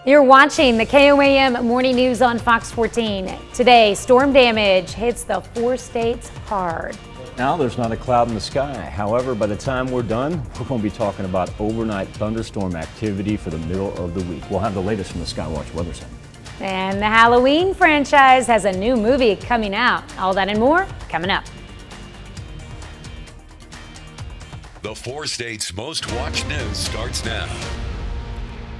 You're watching the KOAM Morning News on Fox 14. Today, storm damage hits the 4 states hard. Now there's not a cloud in the sky. However, by the time we're done, we're going to be talking about overnight thunderstorm activity for the middle of the week. We'll have the latest from the Skywatch Weather Center. And the Halloween franchise has a new movie coming out. All that and more coming up. The 4 states' most watched news starts now.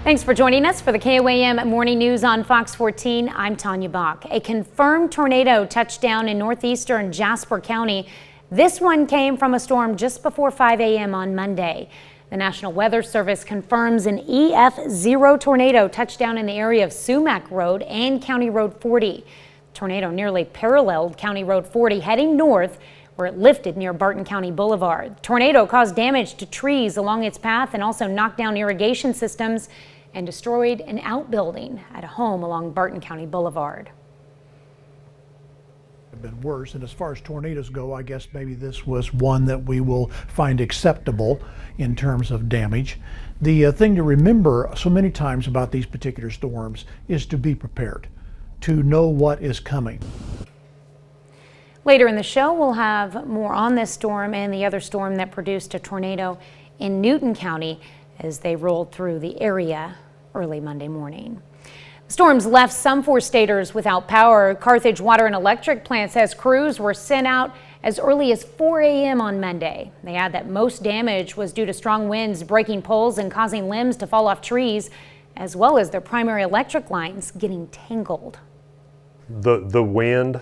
Thanks for joining us for the KOAM Morning News on Fox 14. I'm Tanya Bach. A confirmed tornado touched down in northeastern Jasper County. This one came from a storm just before 5 a.m. on Monday. The National Weather Service confirms an EF0 tornado touched down in the area of Sumac Road and County Road 40. The tornado nearly paralleled County Road 40 heading north, where it lifted near Barton County Boulevard. The tornado caused damage to trees along its path and also knocked down irrigation systems and destroyed an outbuilding at a home along Barton County Boulevard. Been worse, and as far as tornadoes go, I guess maybe this was one that we will find acceptable in terms of damage. The thing to remember so many times about these particular storms is to be prepared, to know what is coming. Later in the show, we'll have more on this storm and the other storm that produced a tornado in Newton County as they rolled through the area early Monday morning. Storms left some 4-staters without power. Carthage Water and Electric Plant says crews were sent out as early as 4 a.m. on Monday. They add that most damage was due to strong winds breaking poles and causing limbs to fall off trees, as well as their primary electric lines getting tangled. The wind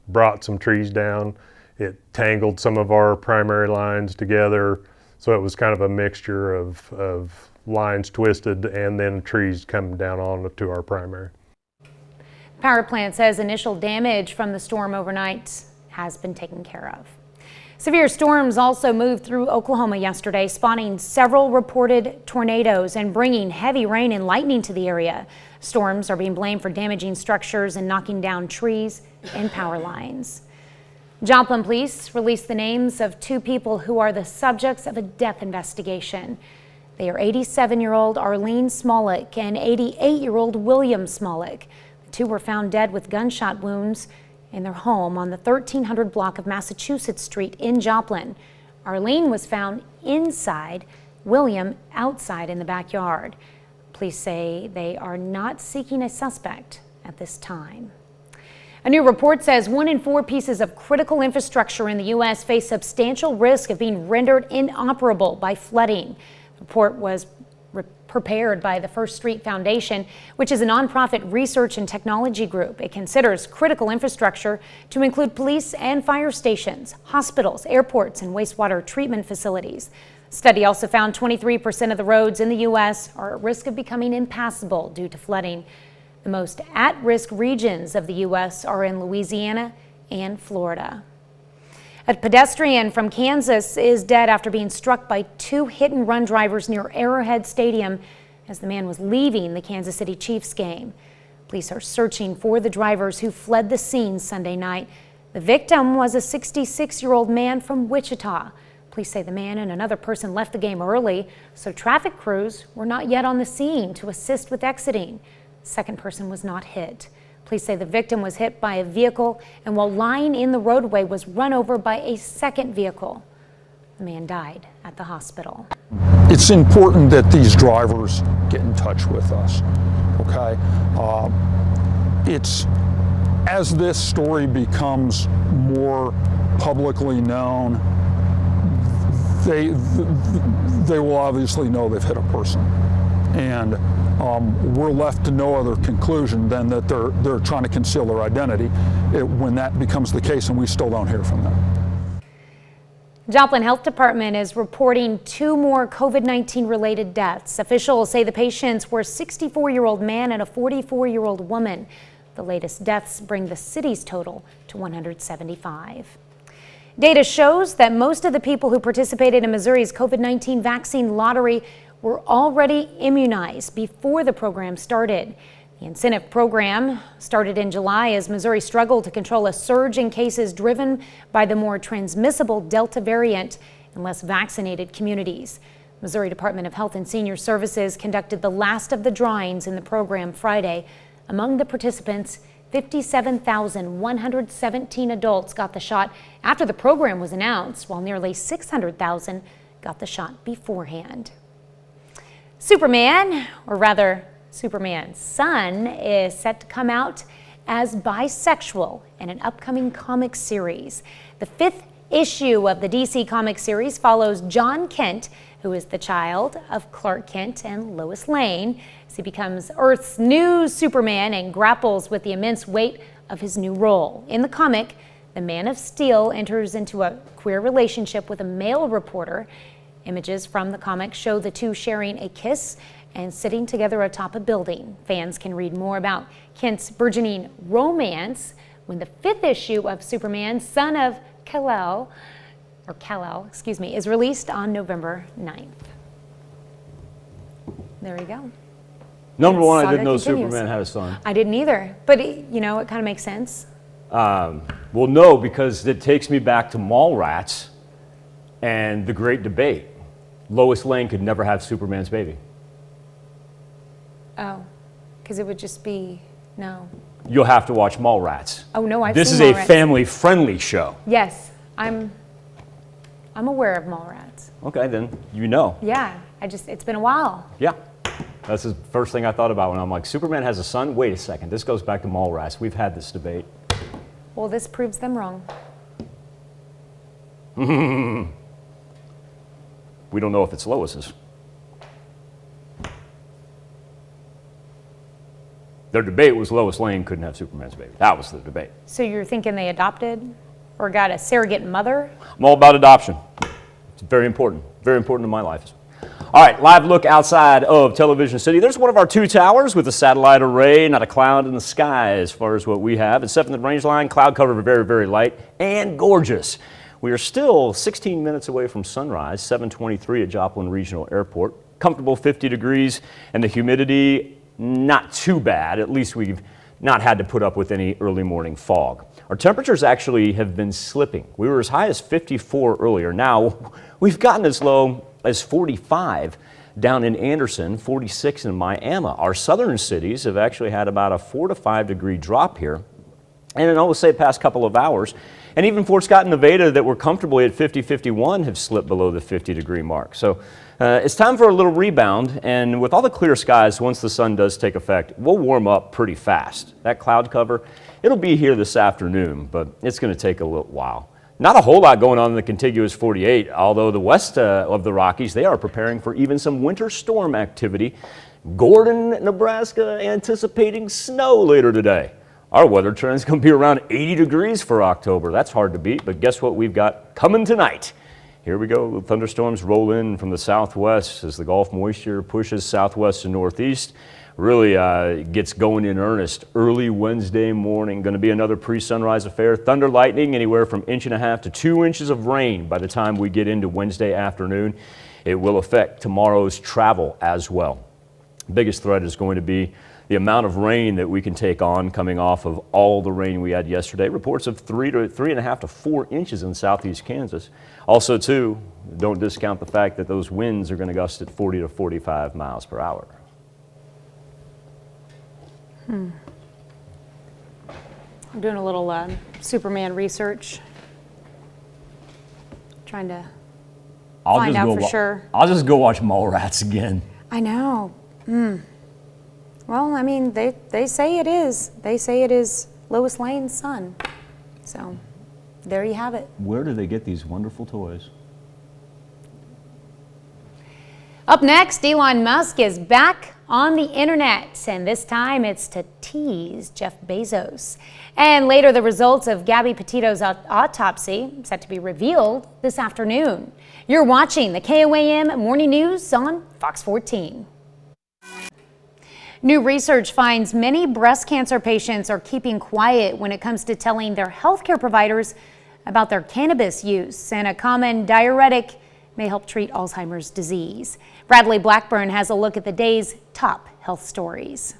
brought some trees down. It tangled some of our primary lines together, so it was kind of a mixture of lines twisted and then trees coming down onto our primary. Power plant says initial damage from the storm overnight has been taken care of. Severe storms also moved through Oklahoma yesterday, spawning several reported tornadoes and bringing heavy rain and lightning to the area. Storms are being blamed for damaging structures and knocking down trees and power lines. Joplin police released the names of 2 people who are the subjects of a death investigation. They are 87-year-old Arlene Smolik and 88-year-old William Smolik. The 2 were found dead with gunshot wounds in their home on the 1300 block of Massachusetts Street in Joplin. Arlene was found inside, William outside in the backyard. Police say they are not seeking a suspect at this time. A new report says 1 in 4 pieces of critical infrastructure in the U.S. face substantial risk of being rendered inoperable by flooding. The report was prepared by the First Street Foundation, which is a nonprofit research and technology group. It considers critical infrastructure to include police and fire stations, hospitals, airports, and wastewater treatment facilities. The study also found 23% of the roads in the U.S. are at risk of becoming impassable due to flooding. The most at-risk regions of the U.S. are in Louisiana and Florida. A pedestrian from Kansas is dead after being struck by 2 hit-and-run drivers near Arrowhead Stadium as the man was leaving the Kansas City Chiefs game. Police are searching for the drivers who fled the scene Sunday night. The victim was a 66-year-old man from Wichita. Police say the man and another person left the game early, so traffic crews were not yet on the scene to assist with exiting. The second person was not hit. Police say the victim was hit by a vehicle and while lying in the roadway was run over by a second vehicle. The man died at the hospital. It's important that these drivers get in touch with us, okay? It's as this story becomes more publicly known, they will obviously know they've hit a person. And we're left to no other conclusion than that they're trying to conceal their identity when that becomes the case and we still don't hear from them. Joplin Health Department is reporting 2 more COVID-19 related deaths. Officials say the patients were a 64-year-old man and a 44-year-old woman. The latest deaths bring the city's total to 175. Data shows that most of the people who participated in Missouri's COVID-19 vaccine lottery were already immunized before the program started. The incentive program started in July as Missouri struggled to control a surge in cases driven by the more transmissible Delta variant in less vaccinated communities. Missouri Department of Health and Senior Services conducted the last of the drawings in the program Friday. Among the participants, 57,117 adults got the shot after the program was announced, while nearly 600,000 got the shot beforehand. Superman, or rather Superman's son, is set to come out as bisexual in an upcoming comic series. The 5th issue of the DC comic series follows John Kent, who is the child of Clark Kent and Lois Lane, as he becomes Earth's new Superman and grapples with the immense weight of his new role. In the comic, the Man of Steel enters into a queer relationship with a male reporter. Images from the comic show the two sharing a kiss and sitting together atop a building. Fans can read more about Kent's burgeoning romance when the 5th issue of Superman, Son of Kal-El, is released on November 9th. There you go. Number one, I Saga didn't know continues. Superman had a son. I didn't either, but it kind of makes sense. Well, no, because it takes me back to Mallrats and the great debate. Lois Lane could never have Superman's baby. Oh, because it would just be, no. You'll have to watch Mallrats. Oh, no, I've This seen is a Mallrats. family-friendly show. Yes, I'm aware of Mallrats. Okay, then you know. Yeah, it's been a while. Yeah. That's the first thing I thought about when I'm like, Superman has a son? Wait a second, this goes back to Mallrats. We've had this debate. Well, this proves them wrong. We don't know if it's Lois's. Their debate was Lois Lane couldn't have Superman's baby. That was the debate. So you're thinking they adopted or got a surrogate mother? I'm all about adoption. It's very important in my life. All right, live look outside of Television City. There's one of our 2 towers with a satellite array, not a cloud in the sky as far as what we have. It's 7th range line, cloud cover very, very light and gorgeous. We are still 16 minutes away from sunrise, 7:23 at Joplin Regional Airport. Comfortable 50 degrees, and the humidity not too bad. At least we've not had to put up with any early morning fog. Our temperatures actually have been slipping. We were as high as 54 earlier. Now we've gotten as low as 45 down in Anderson, 46 in Miami. Our southern cities have actually had about a 4 to 5 degree drop here. And in, I would say, past couple of hours, and even Fort Scott and Nevada that were comfortably at 50, 51 have slipped below the 50 degree mark. So it's time for a little rebound, and with all the clear skies, once the sun does take effect, we'll warm up pretty fast. That cloud cover, it'll be here this afternoon, but it's going to take a little while. Not a whole lot going on in the contiguous 48, although the west of the Rockies, they are preparing for even some winter storm activity. Gordon, Nebraska, anticipating snow later today. Our weather trend is going to be around 80 degrees for October. That's hard to beat, but guess what we've got coming tonight? Here we go. Thunderstorms roll in from the southwest as the Gulf moisture pushes southwest to northeast. Really gets going in earnest early Wednesday morning. Going to be another pre-sunrise affair. Thunder, lightning, anywhere from 1.5 inches to 2 inches of rain by the time we get into Wednesday afternoon. It will affect tomorrow's travel as well. Biggest threat is going to be the amount of rain that we can take on coming off of all the rain we had yesterday. Reports of 3.5 to 4 inches in southeast Kansas. Also, too, don't discount the fact that those winds are going to gust at 40 to 45 miles per hour. I'm doing a little Superman research, trying to find out for sure. I'll just go watch Mallrats again. I know. Well, I mean, they say it is. They say it is Lois Lane's son. So there you have it. Where do they get these wonderful toys? Up next, Elon Musk is back on the internet, and this time it's to tease Jeff Bezos. And later, the results of Gabby Petito's autopsy set to be revealed this afternoon. You're watching the KOAM Morning News on Fox 14. New research finds many breast cancer patients are keeping quiet when it comes to telling their healthcare providers about their cannabis use, and a common diuretic may help treat Alzheimer's disease. Bradley Blackburn has a look at the day's top health stories.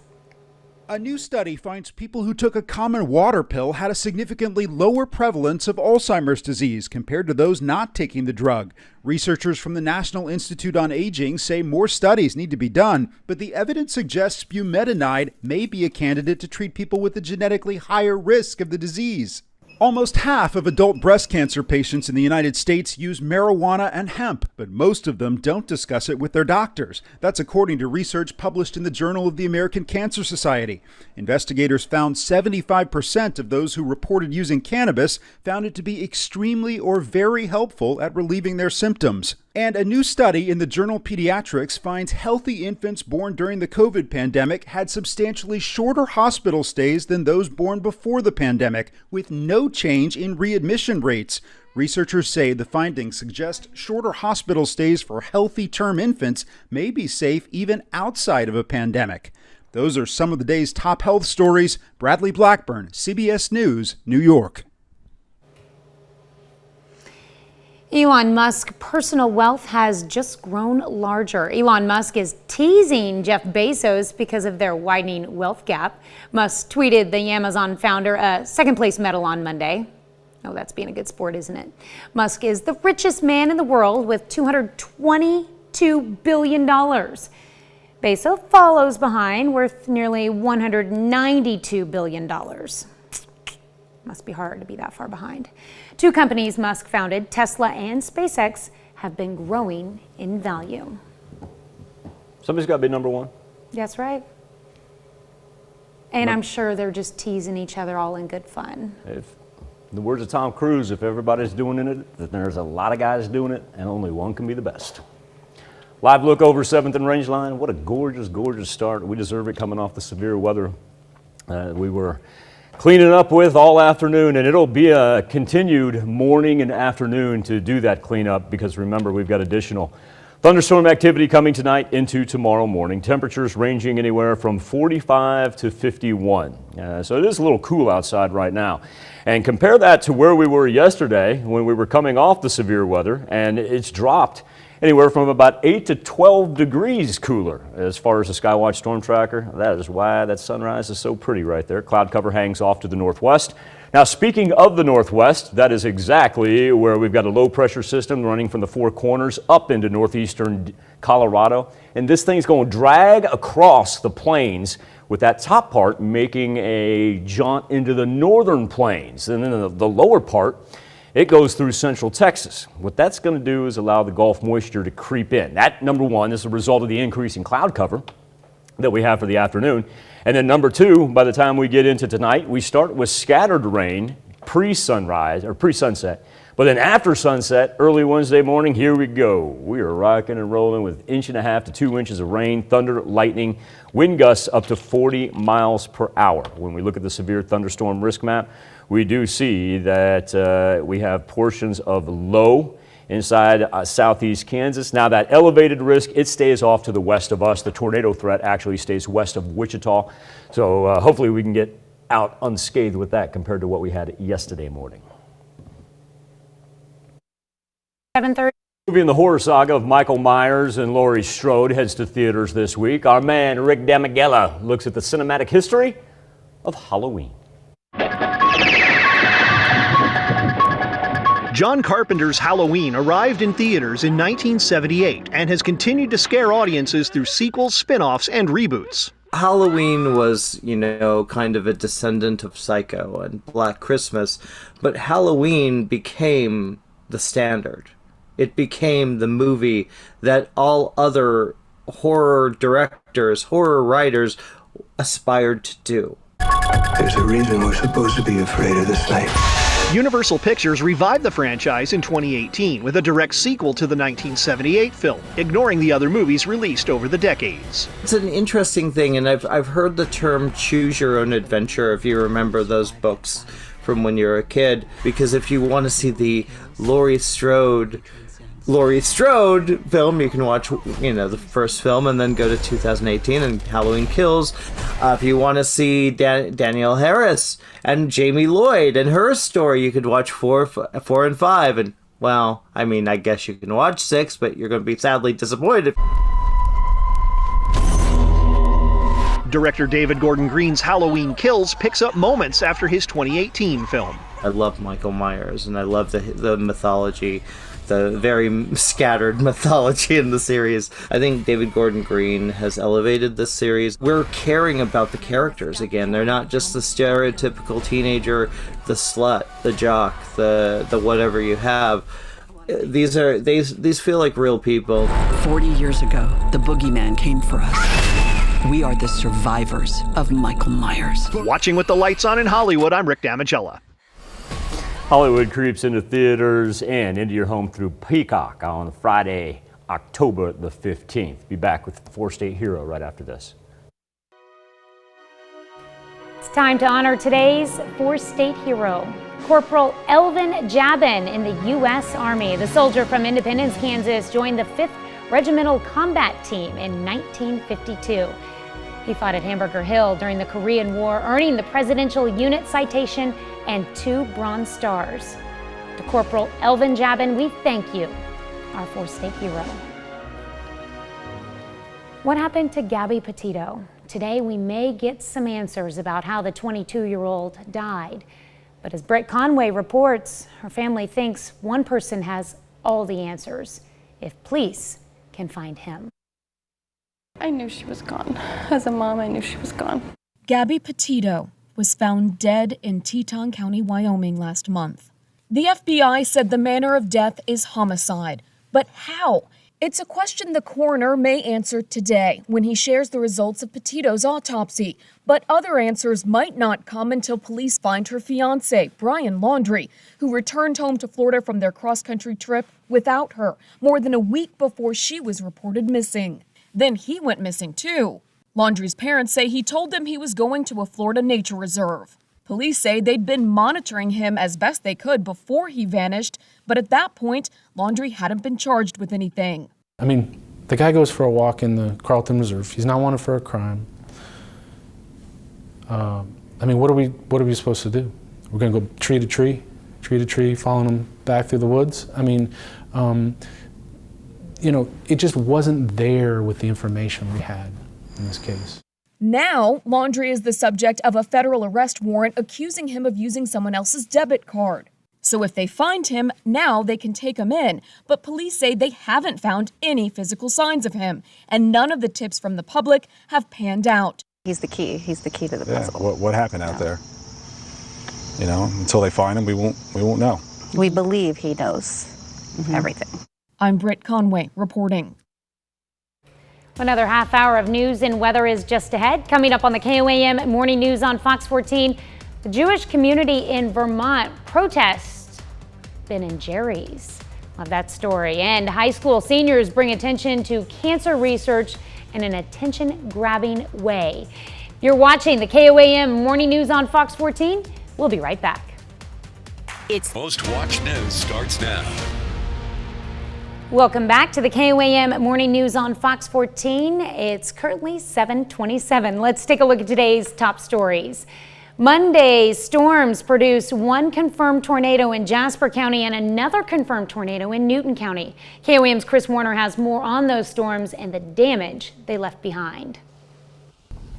A new study finds people who took a common water pill had a significantly lower prevalence of Alzheimer's disease compared to those not taking the drug. Researchers from the National Institute on Aging say more studies need to be done, but the evidence suggests bumetanide may be a candidate to treat people with a genetically higher risk of the disease. Almost half of adult breast cancer patients in the United States use marijuana and hemp, but most of them don't discuss it with their doctors. That's according to research published in the Journal of the American Cancer Society. Investigators found 75% of those who reported using cannabis found it to be extremely or very helpful at relieving their symptoms. And a new study in the journal Pediatrics finds healthy infants born during the COVID pandemic had substantially shorter hospital stays than those born before the pandemic, with no change in readmission rates. Researchers say the findings suggest shorter hospital stays for healthy term infants may be safe even outside of a pandemic. Those are some of the day's top health stories. Bradley Blackburn, CBS News, New York. Elon Musk's personal wealth has just grown larger. Elon Musk is teasing Jeff Bezos because of their widening wealth gap. Musk tweeted the Amazon founder a second-place medal on Monday. Oh, that's being a good sport, isn't it? Musk is the richest man in the world with $222 billion. Bezos follows behind, worth nearly $192 billion. Must be hard to be that far behind. Two companies Musk founded, Tesla and SpaceX, have been growing in value. Somebody's got to be number one. That's right. And I'm sure they're just teasing each other all in good fun. If, in the words of Tom Cruise, if everybody's doing it, then there's a lot of guys doing it, and only one can be the best. Live look over 7th and Rangeline. What a gorgeous, gorgeous start. We deserve it coming off the severe weather we were cleaning up with all afternoon, and it'll be a continued morning and afternoon to do that cleanup because remember, we've got additional thunderstorm activity coming tonight into tomorrow morning. Temperatures ranging anywhere from 45 to 51. So it is a little cool outside right now. And compare that to where we were yesterday when we were coming off the severe weather, and it's dropped anywhere from about 8 to 12 degrees cooler as far as the Skywatch Storm Tracker. That is why that sunrise is so pretty right there. Cloud cover hangs off to the northwest. Now, speaking of the northwest, that is exactly where we've got a low pressure system running from the Four Corners up into northeastern Colorado. And this thing's going to drag across the plains with that top part making a jaunt into the northern plains. And then the lower part, it goes through central Texas. What that's going to do is allow the Gulf moisture to creep in. That, number one, is a result of the increasing cloud cover that we have for the afternoon. And then number two, by the time we get into tonight, we start with scattered rain pre-sunrise or pre-sunset. But then after sunset, early Wednesday morning, here we go. We are rocking and rolling with 1.5 to 2 inches of rain, thunder, lightning, wind gusts up to 40 miles per hour. When we look at the severe thunderstorm risk map, we do see that we have portions of low inside southeast Kansas. Now that elevated risk, it stays off to the west of us. The tornado threat actually stays west of Wichita. So hopefully we can get out unscathed with that compared to what we had yesterday morning. 7:30. Movie in the horror saga of Michael Myers and Laurie Strode heads to theaters this week. Our man Rick Damigella looks at the cinematic history of Halloween. John Carpenter's Halloween arrived in theaters in 1978 and has continued to scare audiences through sequels, spin-offs, and reboots. Halloween was, kind of a descendant of Psycho and Black Christmas, but Halloween became the standard. It became the movie that all other horror directors, horror writers aspired to do. There's a reason we're supposed to be afraid of this night. Universal Pictures revived the franchise in 2018 with a direct sequel to the 1978 film, ignoring the other movies released over the decades. It's an interesting thing, and I've heard the term choose your own adventure, if you remember those books from when you were a kid, because if you want to see the Laurie Strode film, you can watch, the first film and then go to 2018 and Halloween Kills. If you want to see Danielle Harris and Jamie Lloyd and her story, you could watch 4 and 5. And, well, I guess you can watch 6, but you're going to be sadly disappointed. Director David Gordon Green's Halloween Kills picks up moments after his 2018 film. I love Michael Myers, and I love the mythology, the very scattered mythology in the series. I think David Gordon Green has elevated this series. We're caring about the characters again. They're not just the stereotypical teenager, the slut, the jock, the whatever you have. These feel like real people. 40 years ago, the boogeyman came for us. We are the survivors of Michael Myers. Watching with the lights on in Hollywood, I'm Rick Damigella. Hollywood creeps into theaters and into your home through Peacock on Friday, October the 15th. Be back with Four-State Hero right after this. It's time to honor today's Four-State Hero, Corporal Elvin Jabin in the U.S. Army. The soldier from Independence, Kansas, joined the 5th Regimental Combat Team in 1952. He fought at Hamburger Hill during the Korean War, earning the Presidential Unit Citation and 2 Bronze Stars. To Corporal Elvin Jabin, we thank you, our Four-State Hero. What happened to Gabby Petito? Today we may get some answers about how the 22-year-old died. But as Brett Conway reports, her family thinks one person has all the answers, if police can find him. I knew she was gone. As a mom, I knew she was gone. Gabby Petito was found dead in Teton County, Wyoming last month. The FBI said the manner of death is homicide. But how? It's a question the coroner may answer today when he shares the results of Petito's autopsy. But other answers might not come until police find her fiancé, Brian Laundrie, who returned home to Florida from their cross-country trip without her, more than a week before she was reported missing. Then he went missing too. Laundrie's parents say he told them he was going to a Florida nature reserve. Police say they'd been monitoring him as best they could before he vanished, but at that point, Laundrie hadn't been charged with anything. I mean, the guy goes for a walk in the Carlton Reserve. He's not wanted for a crime. I mean, what are we supposed to do? We're going to go tree to tree, following him back through the woods? I mean, you know, it just wasn't there with the information we had in this case. Now, Laundrie is the subject of a federal arrest warrant accusing him of using someone else's debit card. So if they find him, now they can take him in. But police say they haven't found any physical signs of him, and none of the tips from the public have panned out. He's the key. He's the key to the puzzle. Yeah, what happened out there? You know, until they find him, we won't know. We believe he knows everything. I'm Britt Conway reporting. Another half hour of news and weather is just ahead. Coming up on the KOAM Morning News on Fox 14, the Jewish community in Vermont protests Ben and Jerry's. Love that story. And high school seniors bring attention to cancer research in an attention-grabbing way. You're watching the KOAM Morning News on Fox 14. We'll be right back. It's Most Watched News starts now. Welcome back to the KOAM Morning News on Fox 14. It's currently 7:27. Let's take a look at today's top stories. Monday's storms produced one confirmed tornado in Jasper County and another confirmed tornado in Newton County. KOAM's Chris Warner has more on those storms and the damage they left behind.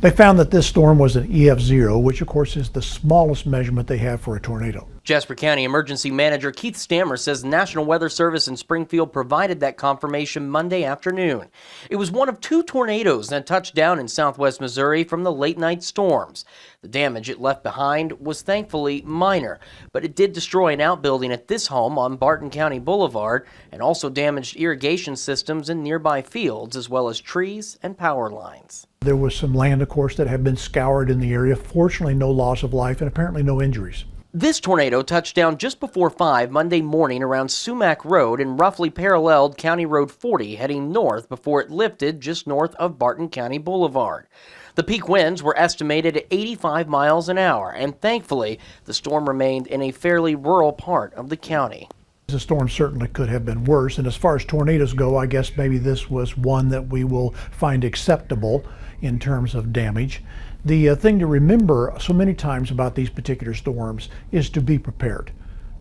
They found that this storm was an EF0, which of course is the smallest measurement they have for a tornado. Jasper County Emergency Manager Keith Stammer says the National Weather Service in Springfield provided that confirmation Monday afternoon. It was one of 2 tornadoes that touched down in southwest Missouri from the late night storms. The damage it left behind was thankfully minor, but it did destroy an outbuilding at this home on Barton County Boulevard and also damaged irrigation systems in nearby fields as well as trees and power lines. There was some land, of course, that had been scoured in the area. Fortunately, no loss of life and apparently no injuries. This tornado touched down just before 5 Monday morning around Sumac Road and roughly paralleled County Road 40 heading north before it lifted just north of Barton County Boulevard. The peak winds were estimated at 85 miles an hour, and thankfully, the storm remained in a fairly rural part of the county. The storm certainly could have been worse, and as far as tornadoes go, I guess maybe this was one that we will find acceptable in terms of damage. The thing to remember so many times about these particular storms is to be prepared.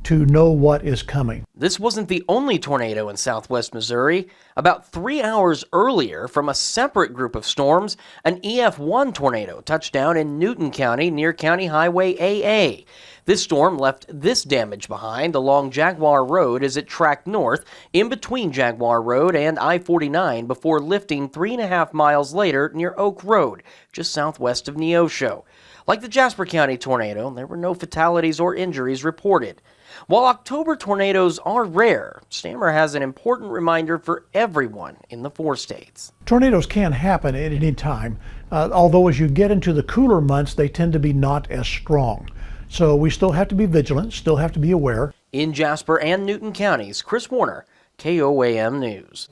to know what is coming. This wasn't the only tornado in southwest Missouri. About 3 hours earlier, from a separate group of storms, an EF1 tornado touched down in Newton County near County Highway AA. This storm left this damage behind along Jaguar Road as it tracked north in between Jaguar Road and I-49 before lifting 3.5 miles later near Oak Road, just southwest of Neosho. Like the Jasper County tornado, there were no fatalities or injuries reported. While October tornadoes are rare, Stammer has an important reminder for everyone in the 4 states. Tornadoes can happen at any time, although as you get into the cooler months, they tend to be not as strong. So we still have to be vigilant, still have to be aware. In Jasper and Newton counties, Chris Warner, KOAM News.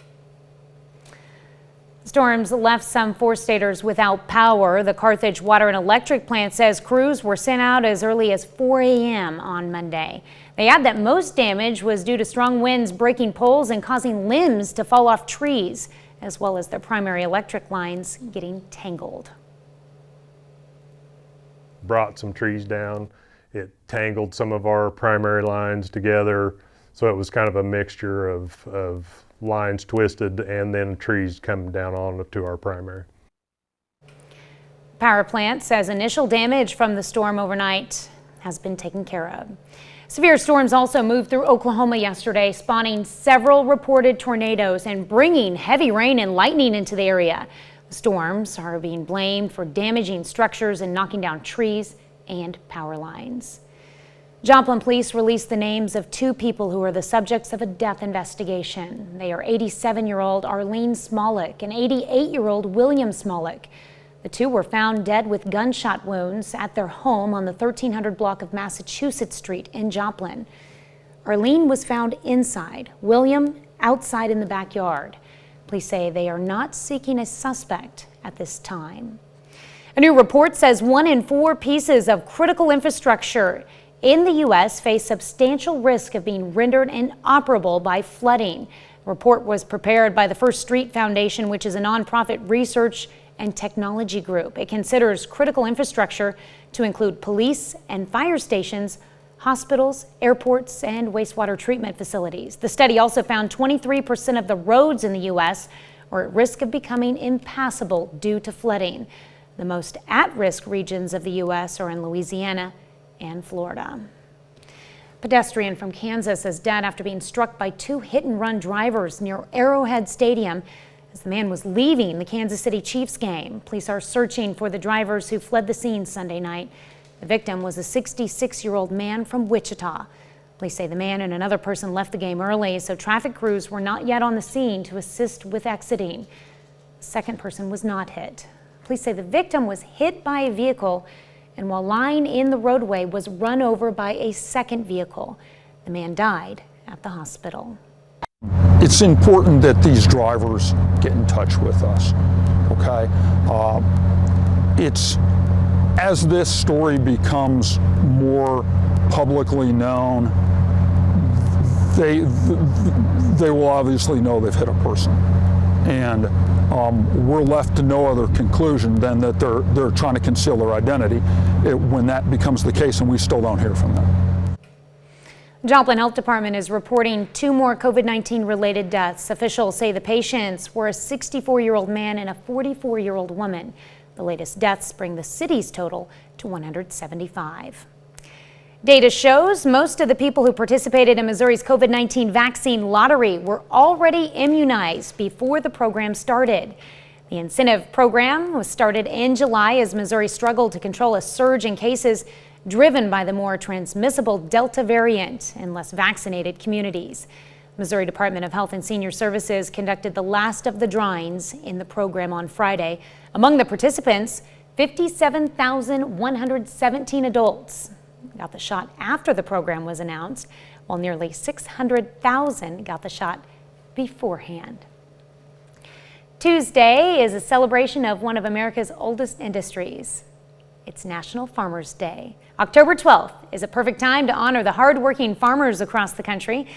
Storms left some 4-staters without power. The Carthage Water and Electric Plant says crews were sent out as early as 4 a.m. on Monday. They add that most damage was due to strong winds breaking poles and causing limbs to fall off trees, as well as their primary electric lines getting tangled. Brought some trees down. It tangled some of our primary lines together, so it was kind of a mixture of lines twisted and then trees coming down onto our primary. Power plant says initial damage from the storm overnight has been taken care of. Severe storms also moved through Oklahoma yesterday, spawning several reported tornadoes and bringing heavy rain and lightning into the area. The storms are being blamed for damaging structures and knocking down trees and power lines. Joplin police released the names of 2 people who are the subjects of a death investigation. They are 87-year-old Arlene Smolik and 88-year-old William Smolik. The 2 were found dead with gunshot wounds at their home on the 1300 block of Massachusetts Street in Joplin. Arlene was found inside, William outside in the backyard. Police say they are not seeking a suspect at this time. A new report says 1 in 4 pieces of critical infrastructure in the U.S. face substantial risk of being rendered inoperable by flooding. The report was prepared by the First Street Foundation, which is a nonprofit research and technology group. It considers critical infrastructure to include police and fire stations, hospitals, airports, and wastewater treatment facilities. The study also found 23% of the roads in the U.S. are at risk of becoming impassable due to flooding. The most at-risk regions of the U.S. are in Louisiana and Florida. Pedestrian from Kansas is dead after being struck by 2 hit-and-run drivers near Arrowhead Stadium as the man was leaving the Kansas City Chiefs game. Police are searching for the drivers who fled the scene Sunday night. The victim was a 66-year-old man from Wichita. Police say the man and another person left the game early, so traffic crews were not yet on the scene to assist with exiting. The second person was not hit. Police say the victim was hit by a vehicle and while lying in the roadway was run over by a second vehicle. The man died at the hospital. It's important that these drivers get in touch with us, okay? It's as this story becomes more publicly known, they will obviously know they've hit a person. And we're left to no other conclusion than that they're trying to conceal their identity when that becomes the case and we still don't hear from them. Joplin Health Department is reporting 2 more COVID-19 related deaths. Officials say the patients were a 64-year-old man and a 44-year-old woman. The latest deaths bring the city's total to 175. Data shows most of the people who participated in Missouri's COVID-19 vaccine lottery were already immunized before the program started. The incentive program was started in July as Missouri struggled to control a surge in cases driven by the more transmissible Delta variant in less vaccinated communities. Missouri Department of Health and Senior Services conducted the last of the drawings in the program on Friday. Among the participants, 57,117 adults got the shot after the program was announced, while nearly 600,000 got the shot beforehand. Tuesday is a celebration of one of America's oldest industries. It's National Farmers Day. October 12th is a perfect time to honor the hardworking farmers across the country.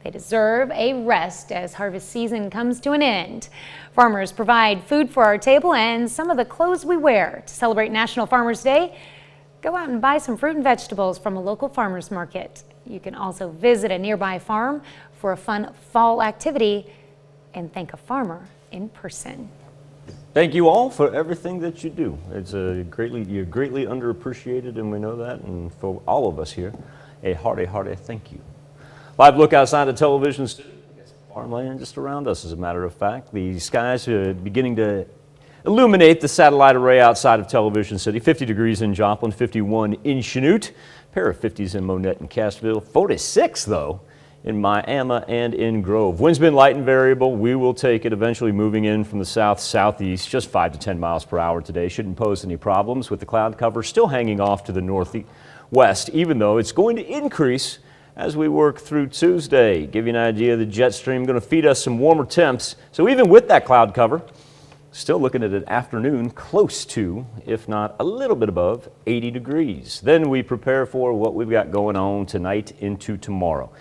They deserve a rest as harvest season comes to an end. Farmers provide food for our table and some of the clothes we wear. To celebrate National Farmers Day, go out and buy some fruit and vegetables from a local farmers market. You can also visit a nearby farm for a fun fall activity and thank a farmer in person. Thank you all for everything that you do. It's you're greatly underappreciated, and we know that. And for all of us here, a hearty thank you. Live look outside the television studio. Farmland just around us, as a matter of fact. The skies are beginning to illuminate the satellite array outside of Television City. 50 degrees in Joplin, 51 in Chanute, pair of 50s in Monette and Castroville, 46 though in Miami and in Grove. Wind's been light and variable. We will take it, eventually moving in from the south-southeast, just 5 to 10 miles per hour today. Shouldn't pose any problems, with the cloud cover still hanging off to the northwest, even though it's going to increase as we work through Tuesday. Give you an idea, the jet stream going to feed us some warmer temps. So even with that cloud cover, still looking at an afternoon close to, if not a little bit above, 80 degrees. Then we prepare for what we've got going on tonight into tomorrow.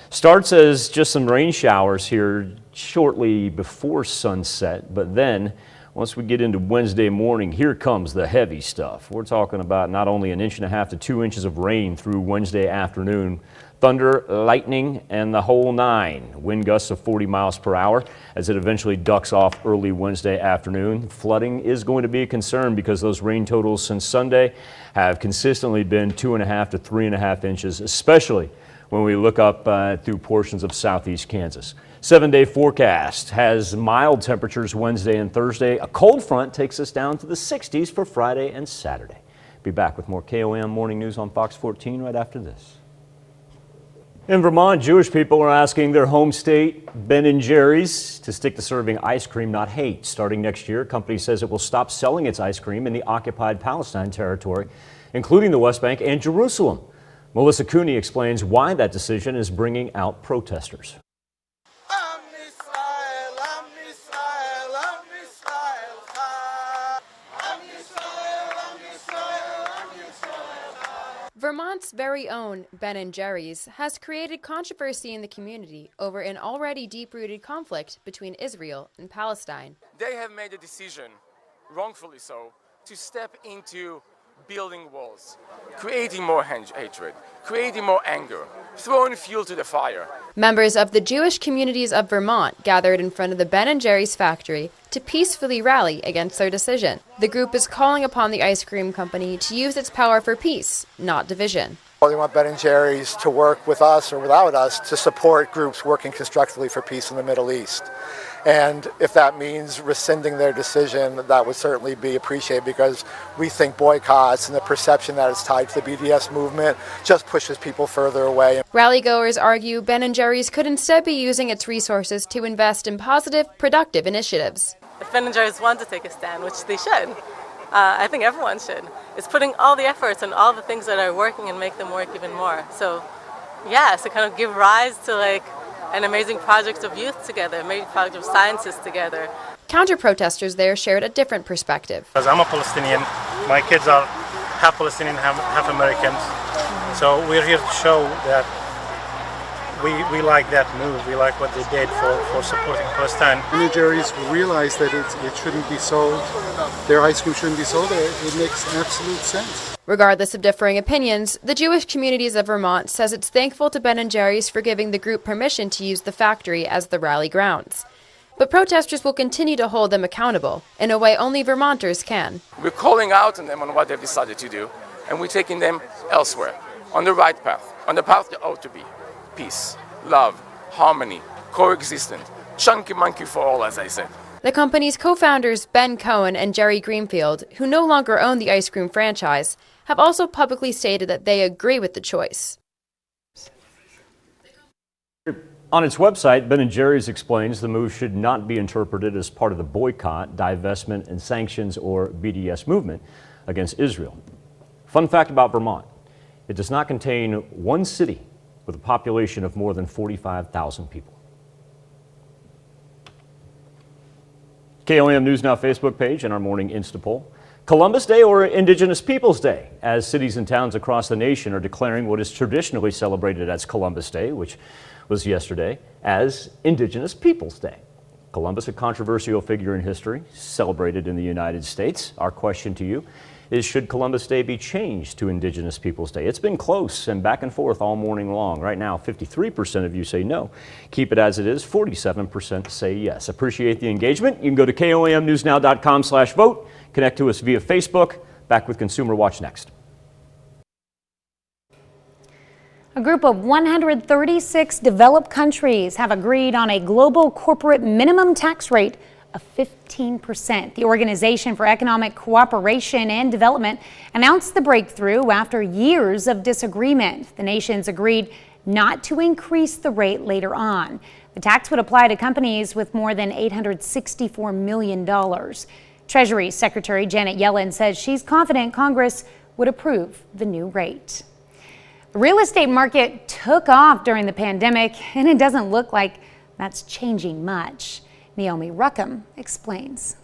Starts as just some rain showers here shortly before sunset, but then once we get into Wednesday morning, here comes the heavy stuff. We're talking about not only 1.5 inches to 2 inches of rain through Wednesday afternoon, thunder, lightning, and the whole nine. Wind gusts of 40 miles per hour as it eventually ducks off early Wednesday afternoon. Flooding is going to be a concern because those rain totals since Sunday have consistently been 2.5 to 3.5 inches, especially when we look up through portions of southeast Kansas. 7-day forecast has mild temperatures Wednesday and Thursday. A cold front takes us down to the 60s for Friday and Saturday. Be back with more KOM Morning News on Fox 14 right after this. In Vermont, Jewish people are asking their home state, Ben & Jerry's, to stick to serving ice cream, not hate. Starting next year, the company says it will stop selling its ice cream in the occupied Palestine territory, including the West Bank and Jerusalem. Melissa Cooney explains why that decision is bringing out protesters. Vermont's very own Ben & Jerry's has created controversy in the community over an already deep-rooted conflict between Israel and Palestine. They have made a decision, wrongfully so, to step into building walls, creating more hatred, creating more anger, throwing fuel to the fire. Members of the Jewish communities of Vermont gathered in front of the Ben & Jerry's factory to peacefully rally against their decision. The group is calling upon the ice cream company to use its power for peace, not division. Well, they want Ben & Jerry's to work with us or without us to support groups working constructively for peace in the Middle East. And if that means rescinding their decision, that would certainly be appreciated, because we think boycotts and the perception that it's tied to the BDS movement just pushes people further away. Rallygoers argue Ben & Jerry's could instead be using its resources to invest in positive, productive initiatives. If Ben & Jerry's want to take a stand, which they should, I think everyone should, it's putting all the efforts and all the things that are working and make them work even more. So, yeah, to kind of give rise to an amazing project of youth together, amazing project of scientists together. Counter-protesters there shared a different perspective. Because I'm a Palestinian, my kids are half Palestinian, half Americans. So we're here to show that we like that move. We like what they did for supporting Palestine. Ben & Jerry's realized that it shouldn't be sold, their ice cream shouldn't be sold. It makes absolute sense. Regardless of differing opinions, the Jewish communities of Vermont says it's thankful to Ben & Jerry's for giving the group permission to use the factory as the rally grounds. But protesters will continue to hold them accountable in a way only Vermonters can. We're calling out on them on what they've decided to do, and we're taking them elsewhere, on the right path, on the path that ought to be. Peace, love, harmony, coexistence, chunky monkey for all, as I said. The company's co-founders Ben Cohen and Jerry Greenfield, who no longer own the ice cream franchise, have also publicly stated that they agree with the choice. On its website, Ben & Jerry's explains the move should not be interpreted as part of the boycott, divestment, and sanctions or BDS movement against Israel. Fun fact about Vermont, it does not contain one city with a population of more than 45,000 people. KOM News Now Facebook page and our morning Insta poll. Columbus Day or Indigenous Peoples Day, as cities and towns across the nation are declaring what is traditionally celebrated as Columbus Day, which was yesterday, as Indigenous Peoples Day. Columbus, a controversial figure in history, celebrated in the United States. Our question to you, is, should Columbus Day be changed to Indigenous Peoples Day? It's been close and back and forth all morning long. Right now, 53% of you say no. Keep it as it is. 47% say yes. Appreciate the engagement. You can go to KOAMNewsNow.com/vote. Connect to us via Facebook. Back with Consumer Watch next. A group of 136 developed countries have agreed on a global corporate minimum tax rate of 15%. The Organization for Economic Cooperation and Development announced the breakthrough after years of disagreement. The nations agreed not to increase the rate later on. The tax would apply to companies with more than $864 million. Treasury Secretary Janet Yellen says she's confident Congress would approve the new rate. The real estate market took off during the pandemic, and it doesn't look like that's changing much. Naomi Ruckham explains.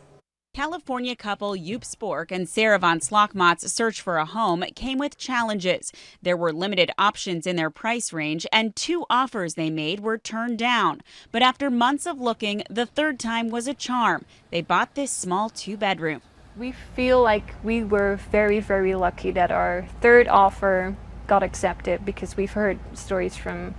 California couple Joop Spork and Sarah Von Slockmott's search for a home came with challenges. There were limited options in their price range, and 2 offers they made were turned down. But after months of looking, the third time was a charm. They bought this small 2-bedroom. We feel like we were very, very lucky that our third offer got accepted, because we've heard stories from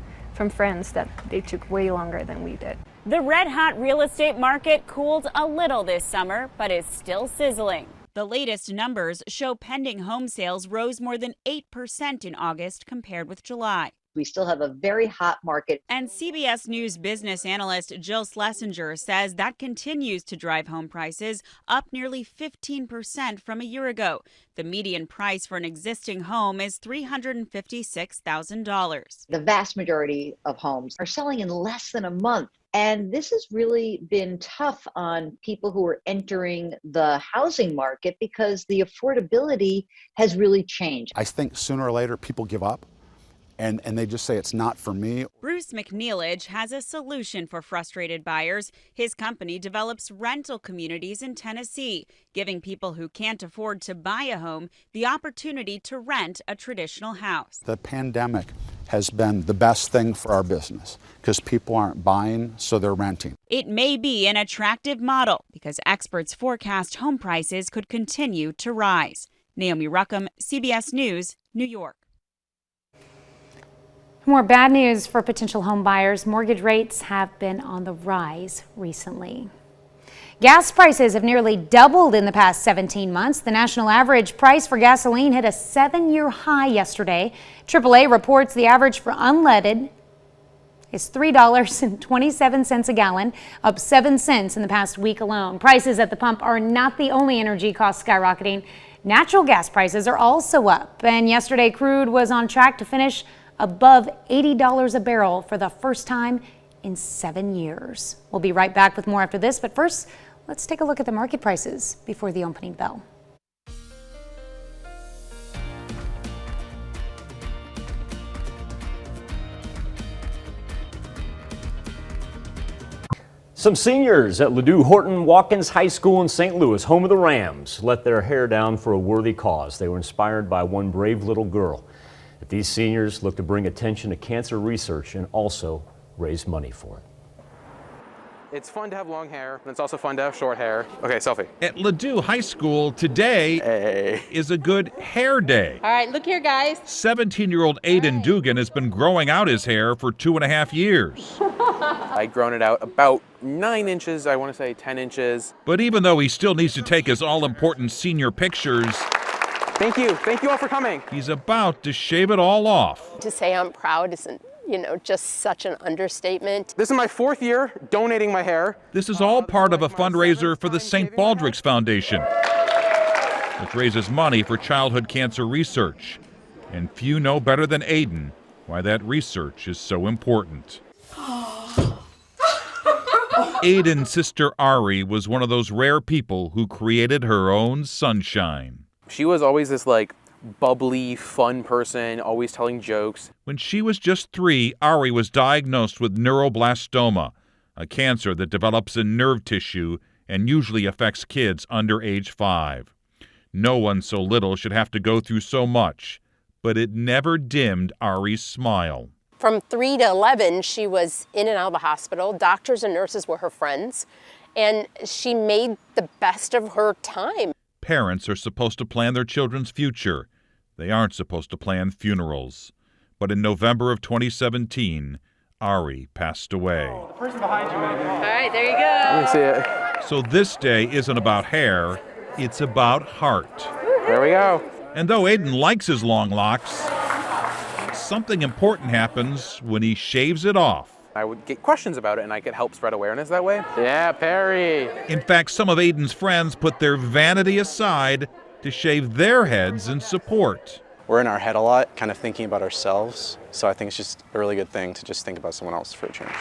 friends that they took way longer than we did. The red-hot real estate market cooled a little this summer, but is still sizzling. The latest numbers show pending home sales rose more than 8% in August compared with July. We still have a very hot market. And CBS News business analyst Jill Schlesinger says that continues to drive home prices up nearly 15% from a year ago. The median price for an existing home is $356,000. The vast majority of homes are selling in less than a month. And this has really been tough on people who are entering the housing market because the affordability has really changed. I think sooner or later people give up. And they just say it's not for me. Bruce McNeilage has a solution for frustrated buyers. His company develops rental communities in Tennessee, giving people who can't afford to buy a home the opportunity to rent a traditional house. The pandemic has been the best thing for our business because people aren't buying, so they're renting. It may be an attractive model because experts forecast home prices could continue to rise. Naomi Ruckham, CBS News, New York. More bad news for potential home buyers. Mortgage rates have been on the rise recently. Gas prices have nearly doubled in the past 17 months. The national average price for gasoline hit a 7-year high yesterday. AAA reports the average for unleaded is $3.27 a gallon, up 7 cents in the past week alone. Prices at the pump are not the only energy costs skyrocketing. Natural gas prices are also up, and yesterday crude was on track to finish above $80 a barrel for the first time in 7 years. We'll be right back with more after this, but first, let's take a look at the market prices before the opening bell. Some seniors at Ladue Horton Watkins High School in St. Louis, home of the Rams, let their hair down for a worthy cause. They were inspired by one brave little girl. These seniors look to bring attention to cancer research and also raise money for it. It's fun to have long hair, and it's also fun to have short hair. Okay, selfie. At Ladue High School, today is a good hair day. All right, look here, guys. 17-year-old Aiden Dugan has been growing out his hair for 2.5 years. I'd grown it out about 9 inches, I want to say 10 inches. But even though he still needs to take his all-important senior pictures, Thank you all for coming. He's about to shave it all off. To say I'm proud isn't, just such an understatement. This is my 4th year donating my hair. This is all part of a fundraiser for the St. Baldrick's Foundation, which raises money for childhood cancer research. And few know better than Aiden why that research is so important. Aiden's sister Ari was one of those rare people who created her own sunshine. She was always this bubbly, fun person, always telling jokes. When she was just 3, Ari was diagnosed with neuroblastoma, a cancer that develops in nerve tissue and usually affects kids under age 5. No one so little should have to go through so much, but it never dimmed Ari's smile. From 3 to 11, she was in and out of the hospital. Doctors and nurses were her friends, and she made the best of her time. Parents are supposed to plan their children's future. They aren't supposed to plan funerals. But in November of 2017, Ari passed away. The person behind you, Megan. All right, there you go. Let me see it. So this day isn't about hair, it's about heart. There we go. And though Aiden likes his long locks, something important happens when he shaves it off. I would get questions about it, and I could help spread awareness that way. Yeah, Perry. In fact, some of Aiden's friends put their vanity aside to shave their heads in support. We're in our head a lot, kind of thinking about ourselves, so I think it's just a really good thing to just think about someone else for a change.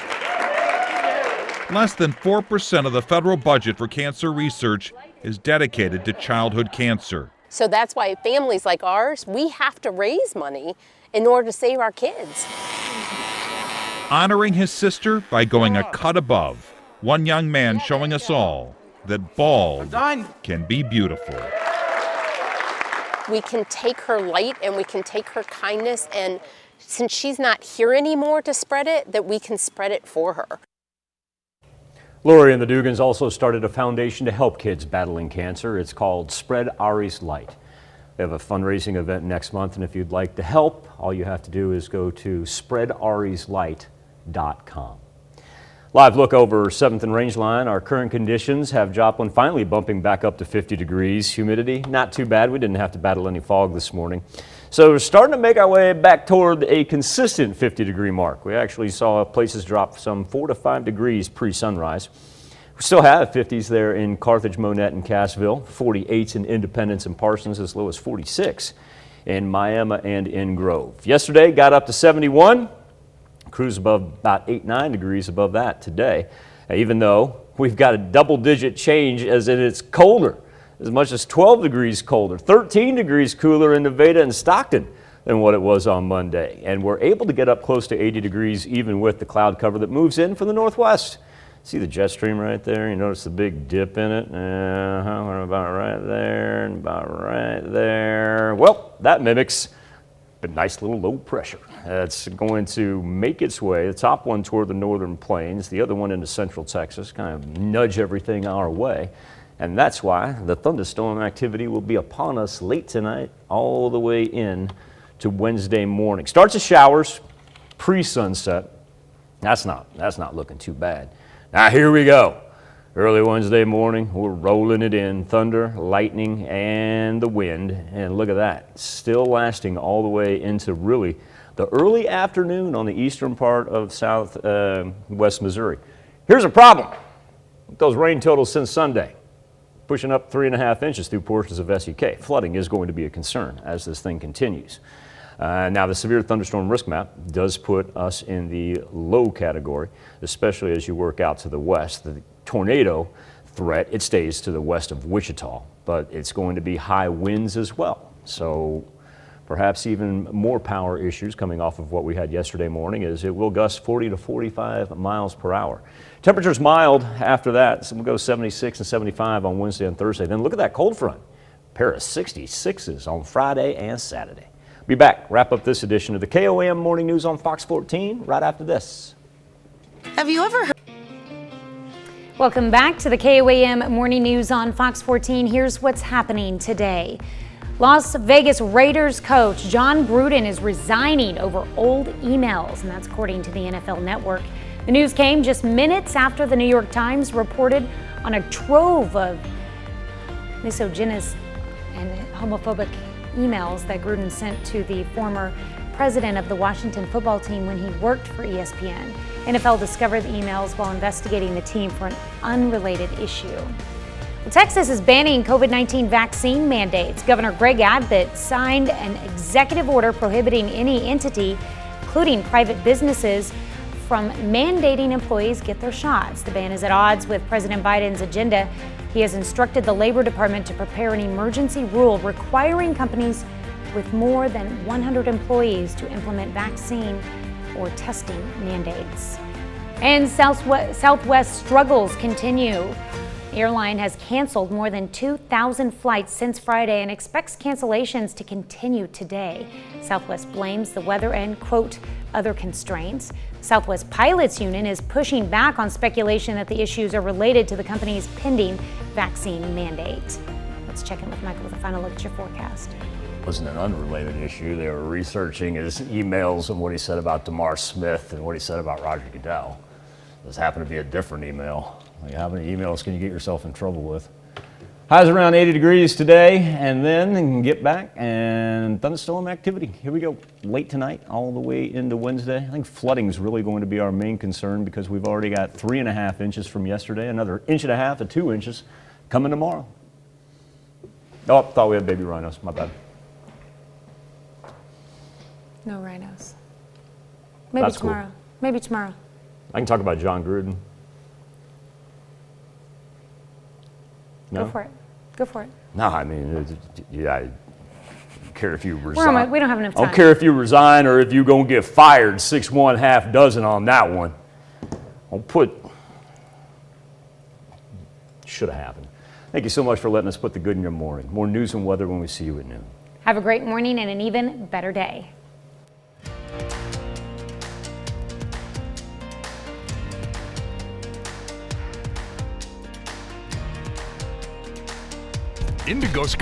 Less than 4% of the federal budget for cancer research is dedicated to childhood cancer. So that's why families like ours, we have to raise money in order to save our kids. Honoring his sister by going a cut above. One young man showing us all that bald can be beautiful. We can take her light and we can take her kindness, and since she's not here anymore to spread it, that we can spread it for her. Lori and the Dugans also started a foundation to help kids battling cancer. It's called Spread Ari's Light. They have a fundraising event next month, and if you'd like to help, all you have to do is go to spreadarislight.com. Live look over 7th and Rangeline. Our current conditions have Joplin finally bumping back up to 50 degrees. Humidity, not too bad. We didn't have to battle any fog this morning. So we're starting to make our way back toward a consistent 50-degree mark. We actually saw places drop some 4 to 5 degrees pre-sunrise. We still have 50s there in Carthage, Monette, and Cassville, 48s in Independence and Parsons, as low as 46 in Miami and in Grove. Yesterday got up to 71. Cruise above about 8-9 degrees above that today, even though we've got a double-digit change as in it's colder, as much as 12 degrees colder, 13 degrees cooler in Nevada and Stockton than what it was on Monday. And we're able to get up close to 80 degrees even with the cloud cover that moves in from the northwest. See the jet stream right there? You notice the big dip in it? We're about right there and about right there. Well, that mimics a nice little low pressure. It's going to make its way, the top one toward the northern plains, the other one into central Texas, kind of nudge everything our way. And that's why the thunderstorm activity will be upon us late tonight, all the way in to Wednesday morning. Starts with showers pre-sunset. That's not looking too bad. Now here we go. Early Wednesday morning, we're rolling it in. Thunder, lightning, and the wind. And look at that. Still lasting all the way into really the early afternoon on the eastern part of southwest Missouri. Here's a problem with those rain totals since Sunday. Pushing up 3.5 inches through portions of SEK. Flooding is going to be a concern as this thing continues. Now, the severe thunderstorm risk map does put us in the low category, especially as you work out to the west. The tornado threat, it stays to the west of Wichita, but it's going to be high winds as well. So perhaps even more power issues coming off of what we had yesterday morning, as it will gust 40 to 45 miles per hour. Temperatures mild after that, so we'll go 76 and 75 on Wednesday and Thursday. Then look at that cold front. Pair of 66s on Friday and Saturday. Be back, wrap up this edition of the KOAM Morning News on Fox 14 right after this. Have you ever heard? Welcome back to the KOAM Morning News on Fox 14. Here's what's happening today. Las Vegas Raiders coach John Gruden is resigning over old emails, and that's according to the NFL Network. The news came just minutes after the New York Times reported on a trove of misogynist and homophobic emails that Gruden sent to the former president of the Washington football team when he worked for ESPN. NFL discovered the emails while investigating the team for an unrelated issue. Well, Texas is banning COVID-19 vaccine mandates. Governor Greg Abbott signed an executive order prohibiting any entity, including private businesses, from mandating employees get their shots. The ban is at odds with President Biden's agenda. He has instructed the Labor Department to prepare an emergency rule requiring companies with more than 100 employees to implement vaccine or testing mandates. And Southwest struggles continue. The airline has canceled more than 2,000 flights since Friday and expects cancellations to continue today. Southwest blames the weather and, quote, other constraints. Southwest Pilots Union is pushing back on speculation that the issues are related to the company's pending vaccine mandate. Let's check in with Michael with a final look at your forecast. It wasn't an unrelated issue. They were researching his emails and what he said about DeMar Smith and what he said about Roger Goodell. This happened to be a different email. Like, how many emails can you get yourself in trouble with? Highs around 80 degrees today, and then you can get back and thunderstorm activity. Here we go, late tonight, all the way into Wednesday. I think flooding is really going to be our main concern because we've already got 3.5 inches from yesterday, another 1.5 to 2 inches coming tomorrow. Oh, thought we had baby rhinos, my bad. No rhinos. Maybe That's tomorrow. Cool. Maybe tomorrow. I can talk about John Gruden. No? Go for it. Go for it. No, I mean, yeah, I don't care if you resign. We don't have enough I time. don't care if you resign or if you're going to get fired. 6-1, half dozen on that one. I'll put, should have happened. Thank you so much for letting us put the good in your morning. More news and weather when we see you at noon. Have a great morning and an even better day. Indigo